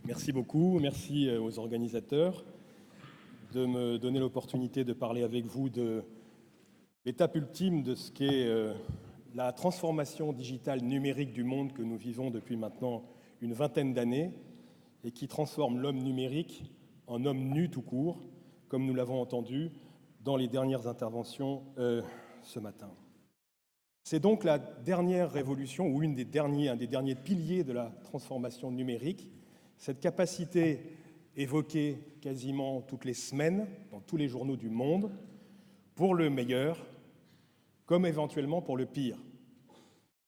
Merci beaucoup, merci aux organisateurs de me donner l'opportunité de parler avec vous de l'étape ultime de ce qu'est la transformation digitale numérique du monde que nous vivons depuis maintenant une vingtaine d'années et qui transforme l'homme numérique en homme nu tout court, comme nous l'avons entendu dans les dernières interventions ce matin. C'est donc la dernière révolution, ou un des derniers piliers de la transformation numérique, cette capacité évoquée quasiment toutes les semaines dans tous les journaux du monde, pour le meilleur, comme éventuellement pour le pire.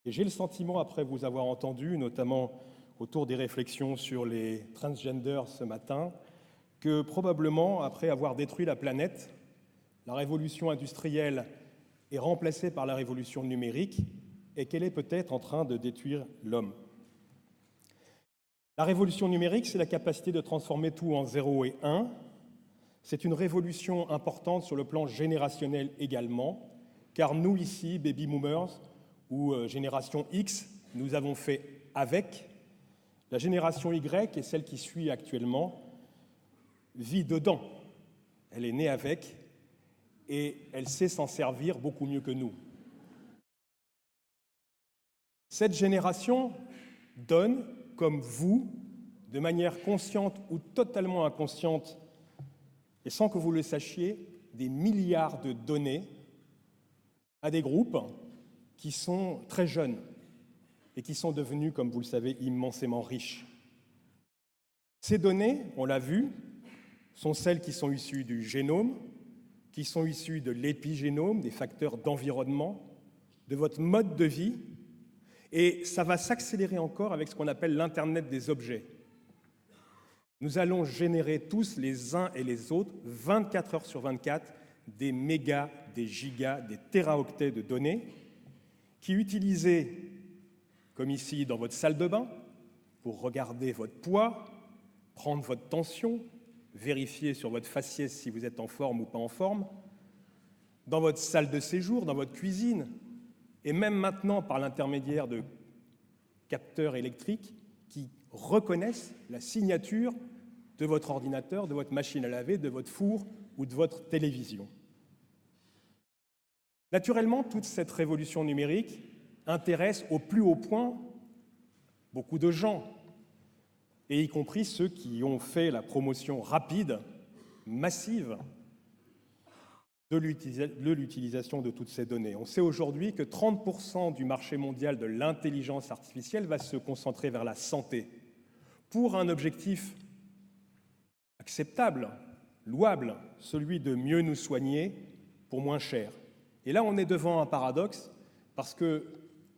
Et j'ai le sentiment, après vous avoir entendu, notamment autour des réflexions sur les transgenders ce matin, que probablement, après avoir détruit la planète, la révolution industrielle est remplacée par la révolution numérique et qu'elle est peut-être en train de détruire l'homme. La révolution numérique, c'est la capacité de transformer tout en 0 et 1. C'est une révolution importante sur le plan générationnel également, car nous ici, baby boomers ou génération X, nous avons fait avec. La génération Y, et celle qui suit actuellement, vit dedans. Elle est née avec et elle sait s'en servir beaucoup mieux que nous. Cette génération donne, comme vous, de manière consciente ou totalement inconsciente, et sans que vous le sachiez, des milliards de données à des groupes qui sont très jeunes et qui sont devenus, comme vous le savez, immensément riches. Ces données, on l'a vu, sont celles qui sont issues du génome, qui sont issues de l'épigénome, des facteurs d'environnement, de votre mode de vie, et ça va s'accélérer encore avec ce qu'on appelle l'Internet des objets. Nous allons générer tous, les uns et les autres, 24 heures sur 24, des mégas, des gigas, des téraoctets de données qui, utilisées, comme ici dans votre salle de bain, pour regarder votre poids, prendre votre tension, vérifier sur votre faciès si vous êtes en forme ou pas en forme, dans votre salle de séjour, dans votre cuisine, et même maintenant par l'intermédiaire de capteurs électriques qui reconnaissent la signature de votre ordinateur, de votre machine à laver, de votre four ou de votre télévision. Naturellement, toute cette révolution numérique intéresse au plus haut point beaucoup de gens, et y compris ceux qui ont fait la promotion rapide, massive, de l'utilisation de toutes ces données. On sait aujourd'hui que 30% du marché mondial de l'intelligence artificielle va se concentrer vers la santé, pour un objectif acceptable, louable, celui de mieux nous soigner pour moins cher. Et là, on est devant un paradoxe, parce que,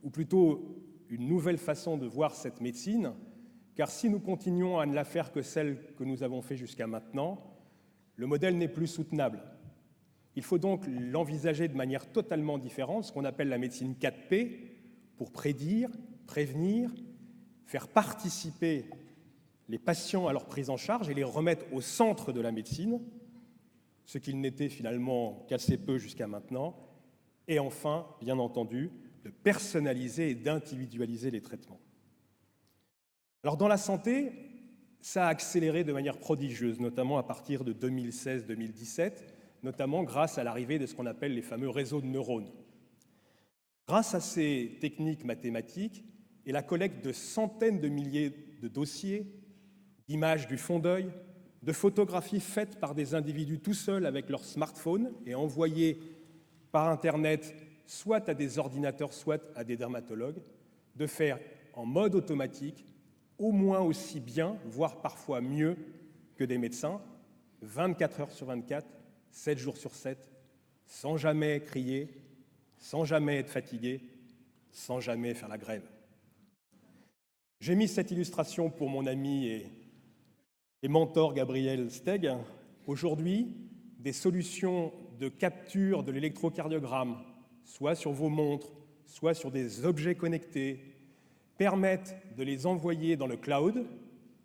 ou plutôt une nouvelle façon de voir cette médecine, car si nous continuons à ne la faire que celle que nous avons fait jusqu'à maintenant, le modèle n'est plus soutenable. Il faut donc l'envisager de manière totalement différente, ce qu'on appelle la médecine 4P, pour prédire, prévenir, faire participer les patients à leur prise en charge et les remettre au centre de la médecine, ce qu'ils n'étaient finalement qu'assez peu jusqu'à maintenant, et enfin, bien entendu, de personnaliser et d'individualiser les traitements. Alors dans la santé, ça a accéléré de manière prodigieuse, notamment à partir de 2016-2017, notamment grâce à l'arrivée de ce qu'on appelle les fameux réseaux de neurones. Grâce à ces techniques mathématiques et la collecte de centaines de milliers de dossiers, d'images du fond d'œil, de photographies faites par des individus tout seuls avec leur smartphone et envoyées par Internet soit à des ordinateurs, soit à des dermatologues, de faire en mode automatique au moins aussi bien, voire parfois mieux que des médecins, 24 heures sur 24, 7 jours sur 7, sans jamais crier, sans jamais être fatigué, sans jamais faire la grève. J'ai mis cette illustration pour mon ami et mentor Gabriel Steg. Aujourd'hui, des solutions de capture de l'électrocardiogramme, soit sur vos montres, soit sur des objets connectés, permettent de les envoyer dans le cloud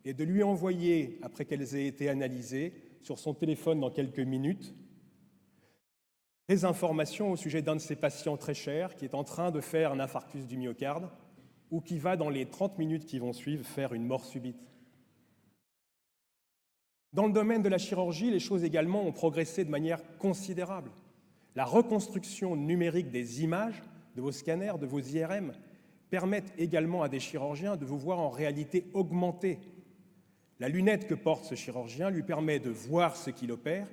et de lui envoyer, après qu'elles aient été analysées, sur son téléphone dans quelques minutes, des informations au sujet d'un de ses patients très chers qui est en train de faire un infarctus du myocarde ou qui va, dans les 30 minutes qui vont suivre, faire une mort subite. Dans le domaine de la chirurgie, les choses également ont progressé de manière considérable. La reconstruction numérique des images de vos scanners, de vos IRM, permettent également à des chirurgiens de vous voir en réalité augmentée. La lunette que porte ce chirurgien lui permet de voir ce qu'il opère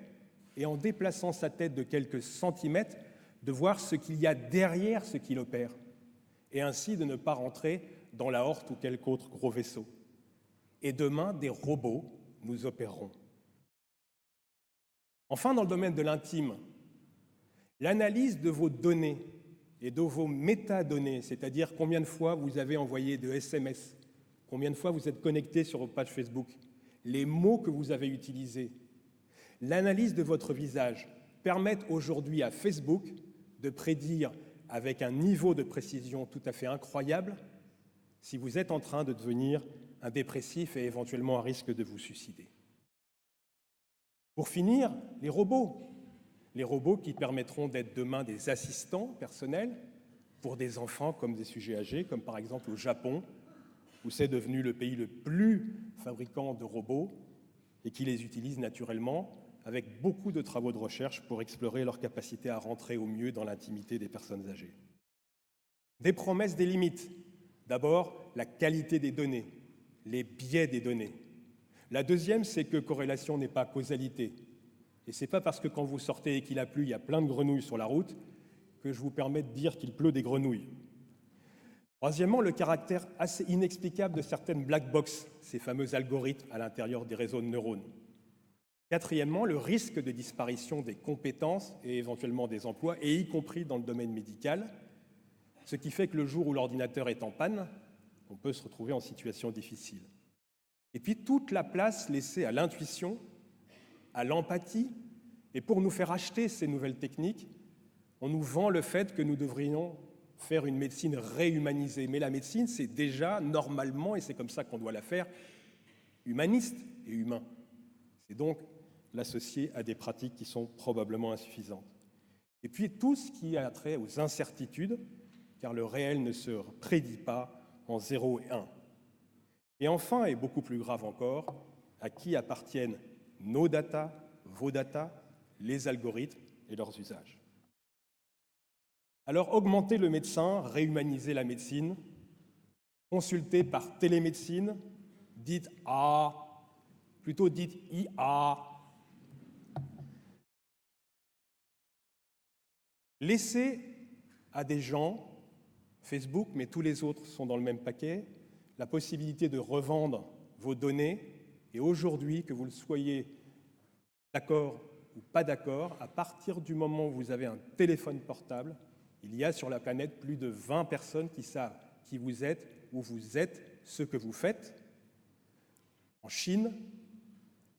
et en déplaçant sa tête de quelques centimètres, de voir ce qu'il y a derrière ce qu'il opère et ainsi de ne pas rentrer dans l'aorte ou quelque autre gros vaisseau. Et demain, des robots nous opéreront. Enfin, dans le domaine de l'intime, l'analyse de vos données et de vos métadonnées, c'est-à-dire combien de fois vous avez envoyé de SMS, combien de fois vous êtes connecté sur vos pages Facebook, les mots que vous avez utilisés, l'analyse de votre visage permettent aujourd'hui à Facebook de prédire avec un niveau de précision tout à fait incroyable si vous êtes en train de devenir un dépressif et éventuellement à risque de vous suicider. Pour finir, les robots qui permettront d'être demain des assistants personnels pour des enfants comme des sujets âgés, comme par exemple au Japon, où c'est devenu le pays le plus fabricant de robots et qui les utilise naturellement avec beaucoup de travaux de recherche pour explorer leur capacité à rentrer au mieux dans l'intimité des personnes âgées. Des promesses, des limites. D'abord, la qualité des données, les biais des données. La deuxième, c'est que corrélation n'est pas causalité. Et ce n'est pas parce que quand vous sortez et qu'il a plu, il y a plein de grenouilles sur la route, que je vous permets de dire qu'il pleut des grenouilles. Troisièmement, le caractère assez inexplicable de certaines black box, ces fameux algorithmes à l'intérieur des réseaux de neurones. Quatrièmement, le risque de disparition des compétences et éventuellement des emplois, et y compris dans le domaine médical, ce qui fait que le jour où l'ordinateur est en panne, on peut se retrouver en situation difficile. Et puis toute la place laissée à l'intuition, à l'empathie, et pour nous faire acheter ces nouvelles techniques, on nous vend le fait que nous devrions faire une médecine réhumanisée. Mais la médecine, c'est déjà normalement, et c'est comme ça qu'on doit la faire, humaniste et humain. C'est donc l'associer à des pratiques qui sont probablement insuffisantes. Et puis tout ce qui a trait aux incertitudes, car le réel ne se prédit pas en 0 et 1. Et enfin, et beaucoup plus grave encore, à qui appartiennent nos datas, vos datas, les algorithmes et leurs usages. Alors, augmenter le médecin, réhumaniser la médecine, consulter par télémédecine, dites A, plutôt dites IA. Laissez à des gens, Facebook, mais tous les autres sont dans le même paquet, la possibilité de revendre vos données, et aujourd'hui, que vous le soyez d'accord ou pas d'accord, à partir du moment où vous avez un téléphone portable, il y a sur la planète plus de 20 personnes qui savent qui vous êtes, où vous êtes, ce que vous faites. En Chine,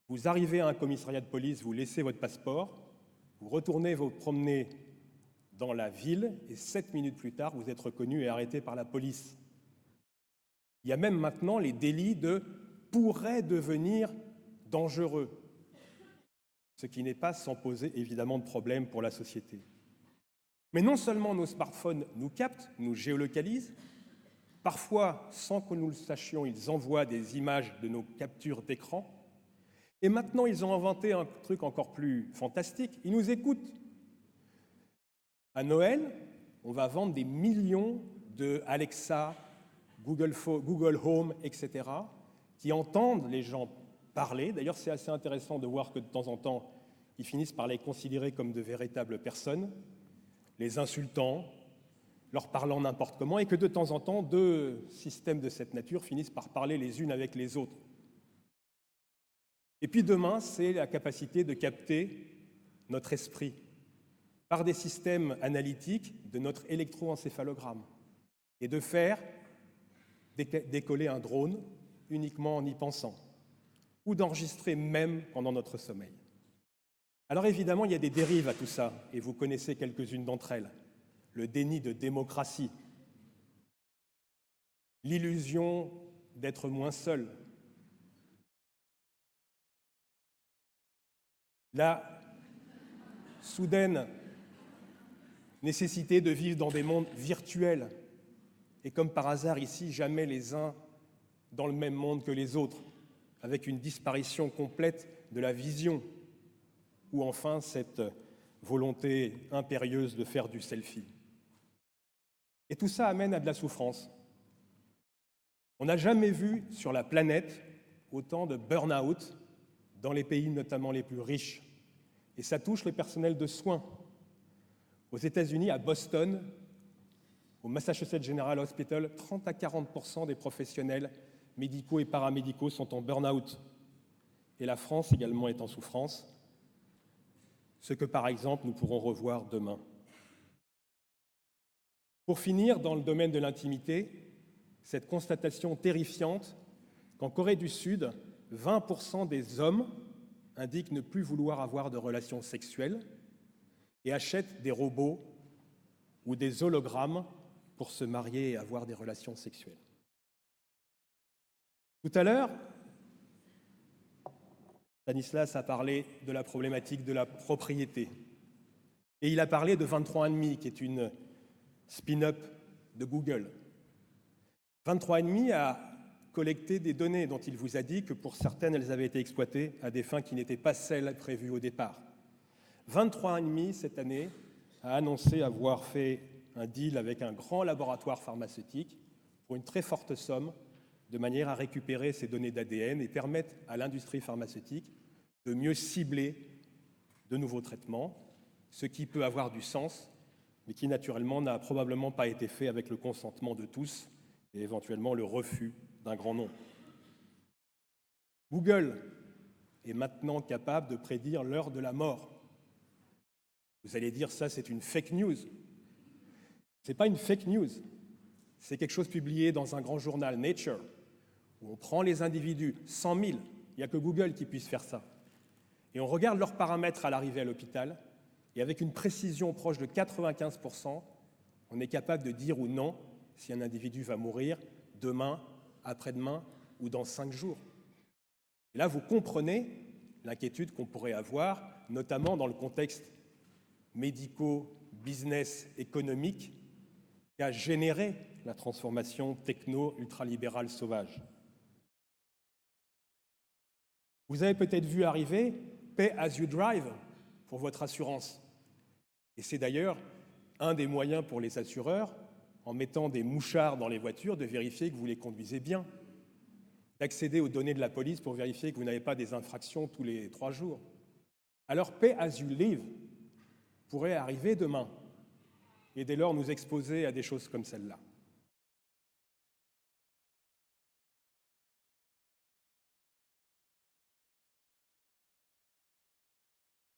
vous arrivez à un commissariat de police, vous laissez votre passeport, vous retournez vous promener dans la ville, et 7 minutes plus tard, vous êtes reconnu et arrêté par la police. Il y a même maintenant les délits de « pourrait devenir dangereux », ce qui n'est pas sans poser évidemment de problème pour la société. Mais non seulement nos smartphones nous captent, nous géolocalisent, parfois, sans que nous le sachions, ils envoient des images de nos captures d'écran, et maintenant ils ont inventé un truc encore plus fantastique, ils nous écoutent. À Noël, on va vendre des millions de Alexa, Google Home, etc., qui entendent les gens parler. D'ailleurs, c'est assez intéressant de voir que de temps en temps, ils finissent par les considérer comme de véritables personnes, les insultant, leur parlant n'importe comment, et que de temps en temps, deux systèmes de cette nature finissent par parler les unes avec les autres. Et puis demain, c'est la capacité de capter notre esprit par des systèmes analytiques de notre électroencéphalogramme et de faire décoller un drone uniquement en y pensant, ou d'enregistrer même pendant notre sommeil. Alors évidemment, il y a des dérives à tout ça, et vous connaissez quelques-unes d'entre elles. Le déni de démocratie, l'illusion d'être moins seul, la soudaine nécessité de vivre dans des mondes virtuels, et comme par hasard ici, jamais les uns dans le même monde que les autres, avec une disparition complète de la vision, ou enfin cette volonté impérieuse de faire du selfie. Et tout ça amène à de la souffrance. On n'a jamais vu sur la planète autant de burn-out dans les pays notamment les plus riches. Et ça touche le personnel de soins. Aux États-Unis, à Boston, au Massachusetts General Hospital, 30 à 40% des professionnels médicaux et paramédicaux sont en burn-out. Et la France également est en souffrance, ce que par exemple nous pourrons revoir demain. Pour finir, dans le domaine de l'intimité, cette constatation terrifiante qu'en Corée du Sud, 20% des hommes indiquent ne plus vouloir avoir de relations sexuelles et achètent des robots ou des hologrammes pour se marier et avoir des relations sexuelles. Tout à l'heure, Stanislas a parlé de la problématique de la propriété. Et il a parlé de 23andMe, qui est une spin-up de Google. 23andMe a collecté des données dont il vous a dit que pour certaines, elles avaient été exploitées à des fins qui n'étaient pas celles prévues au départ. 23andMe, cette année, a annoncé avoir fait un deal avec un grand laboratoire pharmaceutique pour une très forte somme, de manière à récupérer ces données d'ADN et permettre à l'industrie pharmaceutique de mieux cibler de nouveaux traitements, ce qui peut avoir du sens, mais qui naturellement n'a probablement pas été fait avec le consentement de tous et éventuellement le refus d'un grand nombre. Google est maintenant capable de prédire l'heure de la mort. Vous allez dire, ça c'est une fake news. Ce n'est pas une fake news, c'est quelque chose publié dans un grand journal, Nature, où on prend les individus, 100 000, il n'y a que Google qui puisse faire ça, et on regarde leurs paramètres à l'arrivée à l'hôpital, et avec une précision proche de 95%, on est capable de dire ou non si un individu va mourir demain, après-demain ou dans 5 jours. Et là, vous comprenez l'inquiétude qu'on pourrait avoir, notamment dans le contexte médico-business économique qu'a généré la transformation techno-ultralibérale sauvage. Vous avez peut-être vu arriver Pay as you drive pour votre assurance. Et c'est d'ailleurs un des moyens pour les assureurs, en mettant des mouchards dans les voitures, de vérifier que vous les conduisez bien, d'accéder aux données de la police pour vérifier que vous n'avez pas des infractions tous les 3 jours. Alors Pay as you live pourrait arriver demain et dès lors nous exposer à des choses comme celle-là.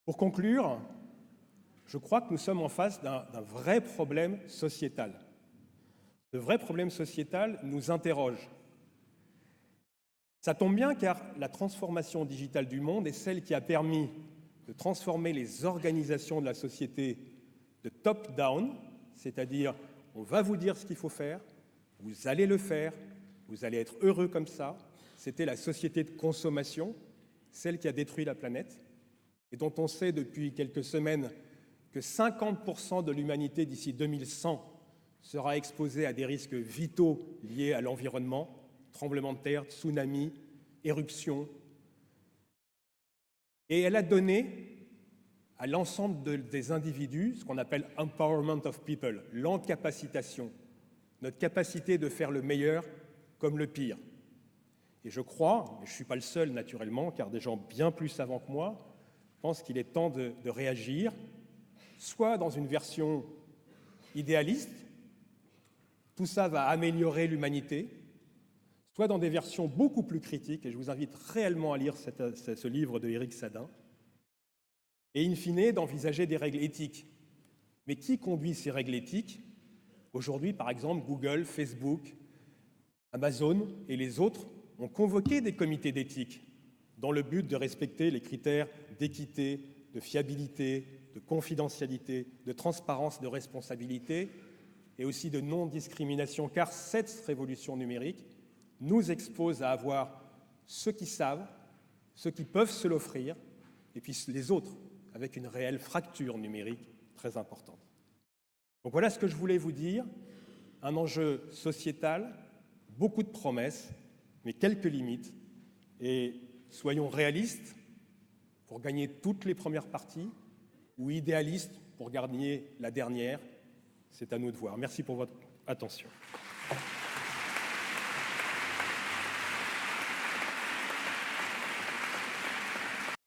Pour conclure, je crois que nous sommes en face d'un vrai problème sociétal. Ce vrai problème sociétal nous interroge. Ça tombe bien car la transformation digitale du monde est celle qui a permis de transformer les organisations de la société de top-down, c'est-à-dire on va vous dire ce qu'il faut faire, vous allez le faire, vous allez être heureux comme ça. C'était la société de consommation, celle qui a détruit la planète, et dont on sait depuis quelques semaines que 50% de l'humanité d'ici 2100 sera exposée à des risques vitaux liés à l'environnement, tremblements de terre, tsunamis, éruptions. Et elle a donné à l'ensemble des individus ce qu'on appelle « empowerment of people », l'encapacitation, notre capacité de faire le meilleur comme le pire. Et je crois, et je ne suis pas le seul naturellement, car des gens bien plus savants que moi pensent qu'il est temps de réagir, soit dans une version idéaliste, tout ça va améliorer l'humanité, soit dans des versions beaucoup plus critiques, et je vous invite réellement à lire ce livre de Éric Sadin, et in fine d'envisager des règles éthiques. Mais qui conduit ces règles éthiques? Aujourd'hui, par exemple, Google, Facebook, Amazon et les autres ont convoqué des comités d'éthique dans le but de respecter les critères d'équité, de fiabilité, de confidentialité, de transparence, de responsabilité et aussi de non-discrimination, car cette révolution numérique nous expose à avoir ceux qui savent, ceux qui peuvent se l'offrir, et puis les autres, avec une réelle fracture numérique très importante. Donc voilà ce que je voulais vous dire, un enjeu sociétal, beaucoup de promesses, mais quelques limites, Et soyons réalistes pour gagner toutes les premières parties ou idéalistes pour gagner la dernière. C'est à nous de voir. Merci pour votre attention.